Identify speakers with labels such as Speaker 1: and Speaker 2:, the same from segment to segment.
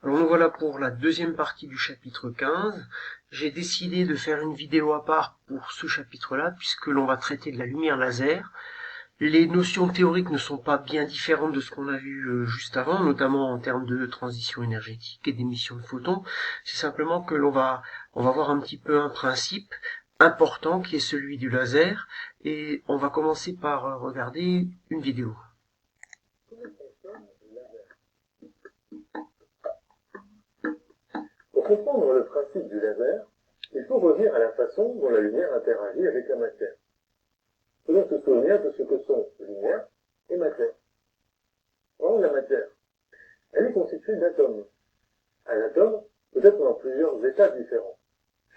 Speaker 1: Alors nous voilà pour la deuxième partie du chapitre 15. J'ai décidé de faire une vidéo à part pour ce chapitre-là, puisque l'on va traiter de la lumière laser. Les notions théoriques ne sont pas bien différentes de ce qu'on a vu juste avant, notamment en termes de transition énergétique et d'émission de photons. C'est simplement que on va voir un petit peu un principe important qui est celui du laser, et on va commencer par regarder une vidéo.
Speaker 2: Pour comprendre le principe du laser, il faut revenir à la façon dont la lumière interagit avec la matière. Faisons se souvenir de ce que sont lumière et matière. Or, la matière, elle est constituée d'atomes. Un atome peut être dans plusieurs états différents,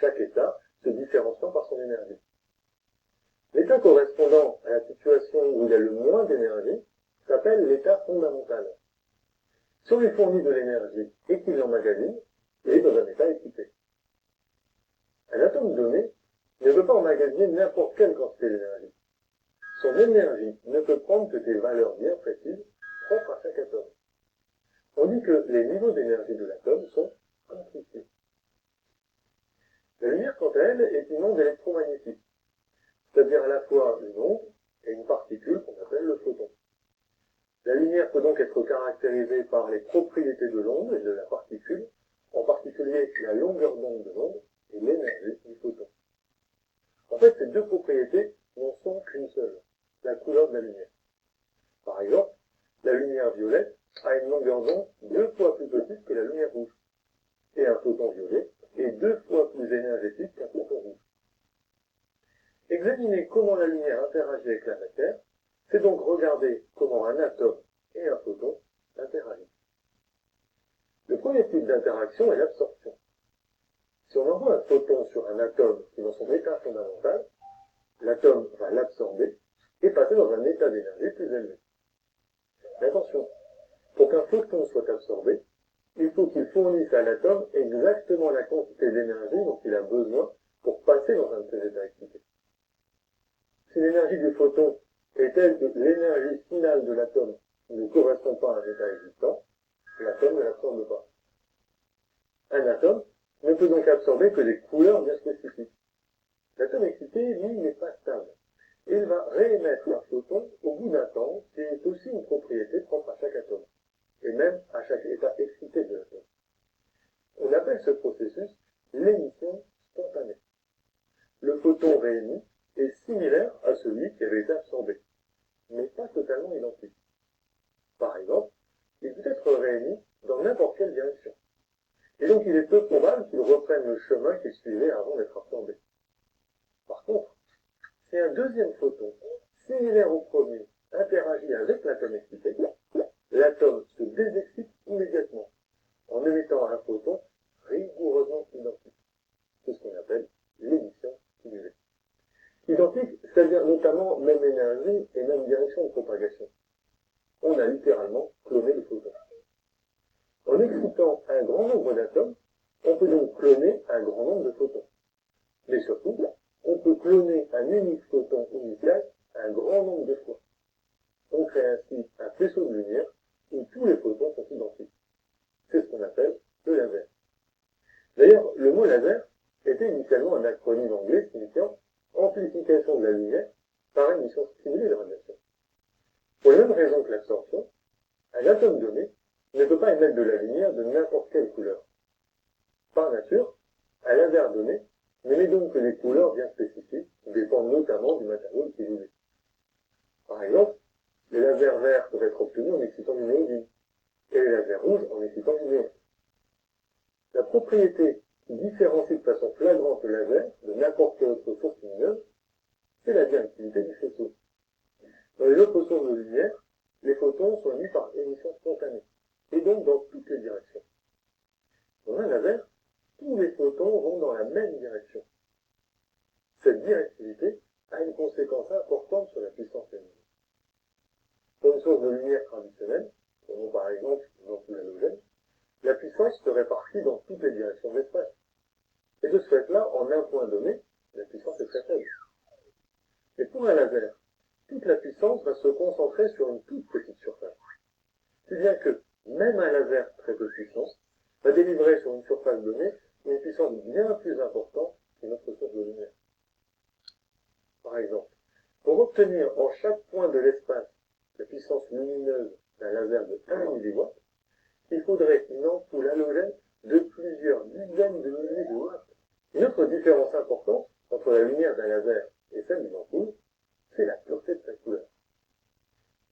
Speaker 2: chaque état se différenciant par son énergie. L'état correspondant à la situation où il y a le moins d'énergie s'appelle l'état fondamental. Si on lui fournit de l'énergie et qu'il l'emmagasine, il est dans un état équipé. Un atome donné ne peut pas emmagasiner n'importe quelle quantité d'énergie. Son énergie ne peut prendre que des valeurs bien précises, propres à chaque atome. On dit que les niveaux d'énergie de l'atome sont amplifiés. La lumière, quant à elle, est une onde électromagnétique, c'est-à-dire à la fois une onde et une particule qu'on appelle le photon. La lumière peut donc être caractérisée par les propriétés de l'onde et de la particule, en particulier la longueur d'onde de l'onde et l'énergie du photon. En fait, ces deux propriétés n'en sont qu'une seule, la couleur de la lumière. Par exemple, la lumière violette a une longueur d'onde 2 fois plus petite que la lumière rouge, et un photon violet est 2 fois plus énergétique qu'un photon rouge. Examiner comment la lumière interagit avec la matière, c'est donc regarder comment un atome et un photon interagissent. Le premier type d'interaction est l'absorption. Si on envoie un photon sur un atome qui est dans son état fondamental, l'atome va l'absorber et passer dans un état d'énergie plus élevé. Mais attention, pour qu'un photon soit absorbé, il faut qu'il fournisse à l'atome exactement la quantité d'énergie dont il a besoin pour passer dans un de ces états excités. Si l'énergie du photon est telle que l'énergie finale de l'atome ne correspond pas à un état existant, l'atome ne l'absorbe pas. Un atome ne peut donc absorber que des couleurs bien spécifiques. L'atome excité, lui, n'est pas stable. Il va réémettre un photon au bout d'un temps, qui est aussi une propriété propre à chaque atome, et même à chaque état excité de l'atome. On appelle ce processus l'émission spontanée. Le photon réémis est similaire à celui qui avait été absorbé, mais pas totalement identique. Par exemple, il peut être réémis dans n'importe quelle direction. Et donc il est peu probable qu'il reprenne le chemin qu'il suivait avant d'être absorbé. Par contre, si un deuxième photon, similaire au premier, interagit avec l'atome excité, l'atome se désexcite immédiatement, en émettant un photon rigoureusement identique. C'est ce qu'on appelle l'émission stimulée. Identique, c'est-à-dire notamment même énergie et même direction de propagation. On a littéralement cloné le photon. En excitant un grand nombre d'atomes, on peut donc cloner un grand nombre de photons. Mais surtout, on peut cloner un unique photon initial un grand nombre de fois. On crée ainsi un faisceau de lumière où tous les photons sont identiques. C'est ce qu'on appelle le laser. D'ailleurs, le mot laser était initialement un acronyme anglais signifiant amplification de la lumière par émission stimulée de radiation. Pour les mêmes raisons que l'absorption, un atome donné ne peut pas émettre de la lumière de n'importe quelle couleur. Par nature, un laser donné n'émet donc que des couleurs bien spécifiques qui dépendent notamment du matériau utilisé. Par exemple, les lasers verts peuvent être obtenus en excitant du néodyme, et les lasers rouges en excitant du néon. La propriété qui différencie de façon flagrante le laser de n'importe quelle autre source lumineuse, c'est la directivité du faisceau. Dans les autres sources de lumière, les photons sont émis par émission spontanée, et donc dans toutes les directions. Dans un laser, tous les photons vont dans la même direction. Cette directivité a une conséquence importante sur la puissance lumineuse. Pour une source de lumière traditionnelle, prenons par exemple une ampoule halogène, la puissance se répartit dans toutes les directions de l'espace. Et de ce fait-là, en un point donné, la puissance est très faible. Mais pour un laser, toute la puissance va se concentrer sur une toute petite surface. Si bien que même un laser très peu puissant il faudrait une ampoule halogène de plusieurs dizaines de milliers de watts. Une autre différence importante entre la lumière d'un laser et celle d'une ampoule, c'est la pureté de sa couleur.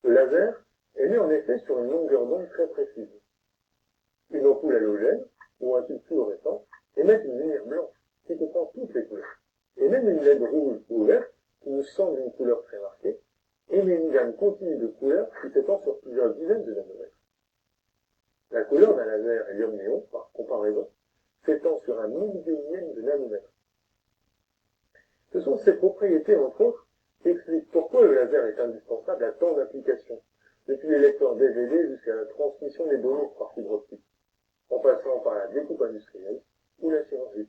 Speaker 2: Le laser est né en effet sur une longueur d'onde très précise. Une ampoule halogène ou un tube fluorescent émet une lumière blanche qui comprend toutes les couleurs. Et même une LED rouge ou verte, qui nous semble une couleur très marquée, émet une gamme continue de couleurs qui s'étend sur plusieurs dizaines de nanomètres. La couleur d'un laser hélium-néon, par comparaison, s'étend sur un millionième de nanomètres. Ce sont ces propriétés, entre autres, qui expliquent pourquoi le laser est indispensable à tant d'applications, depuis les lecteurs DVD jusqu'à la transmission des données par fibre optique, en passant par la découpe industrielle ou la chirurgie.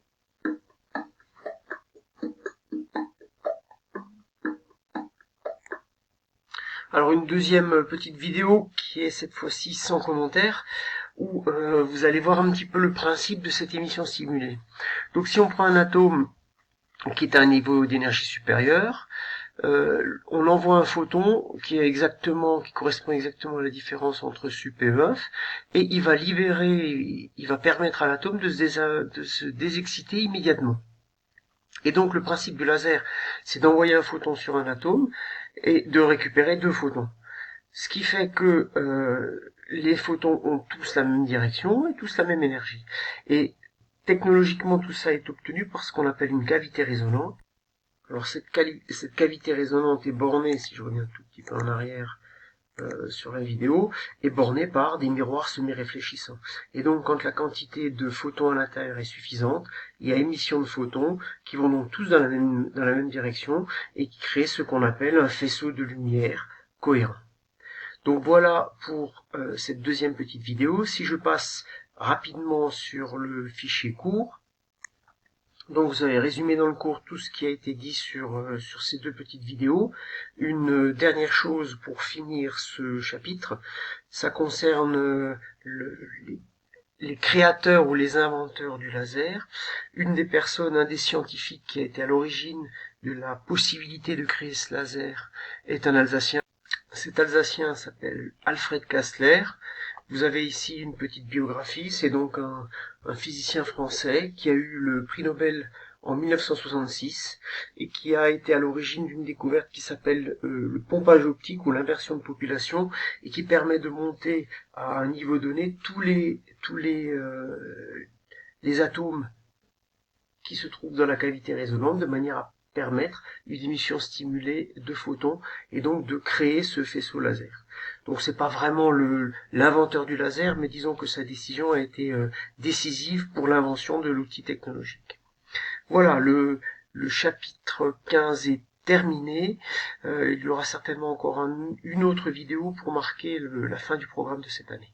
Speaker 1: Alors une deuxième petite vidéo qui est cette fois-ci sans commentaire, où vous allez voir un petit peu le principe de cette émission stimulée. Donc si on prend un atome qui est à un niveau d'énergie supérieur, on envoie un photon qui correspond exactement à la différence entre sup et EF, et il va permettre à l'atome de se désexciter immédiatement. Et donc le principe du laser, c'est d'envoyer un photon sur un atome et de récupérer deux photons. Ce qui fait que les photons ont tous la même direction et tous la même énergie. Et technologiquement, tout ça est obtenu par ce qu'on appelle une cavité résonante. Alors cette cavité résonante est bornée, si je reviens un tout petit peu en arrière sur la vidéo, est bornée par des miroirs semi-réfléchissants. Et donc quand la quantité de photons à l'intérieur est suffisante, il y a émission de photons qui vont donc tous dans la même direction et qui créent ce qu'on appelle un faisceau de lumière cohérent. Donc voilà pour cette deuxième petite vidéo. Si je passe rapidement sur le fichier cours, donc vous avez résumé dans le cours tout ce qui a été dit sur ces deux petites vidéos. Une dernière chose pour finir ce chapitre, ça concerne les créateurs ou les inventeurs du laser. Une des scientifiques qui a été à l'origine de la possibilité de créer ce laser est un Alsacien. Cet Alsacien s'appelle Alfred Kastler. Vous avez ici une petite biographie. C'est donc un physicien français qui a eu le prix Nobel en 1966 et qui a été à l'origine d'une découverte qui s'appelle le pompage optique ou l'inversion de population et qui permet de monter à un niveau donné tous les atomes qui se trouvent dans la cavité résonante de manière à permettre une émission stimulée de photons et donc de créer ce faisceau laser. Donc c'est pas vraiment l'inventeur du laser, mais disons que sa décision a été décisive pour l'invention de l'outil technologique. Voilà, le chapitre 15 est terminé. Il y aura certainement encore une autre vidéo pour marquer la fin du programme de cette année.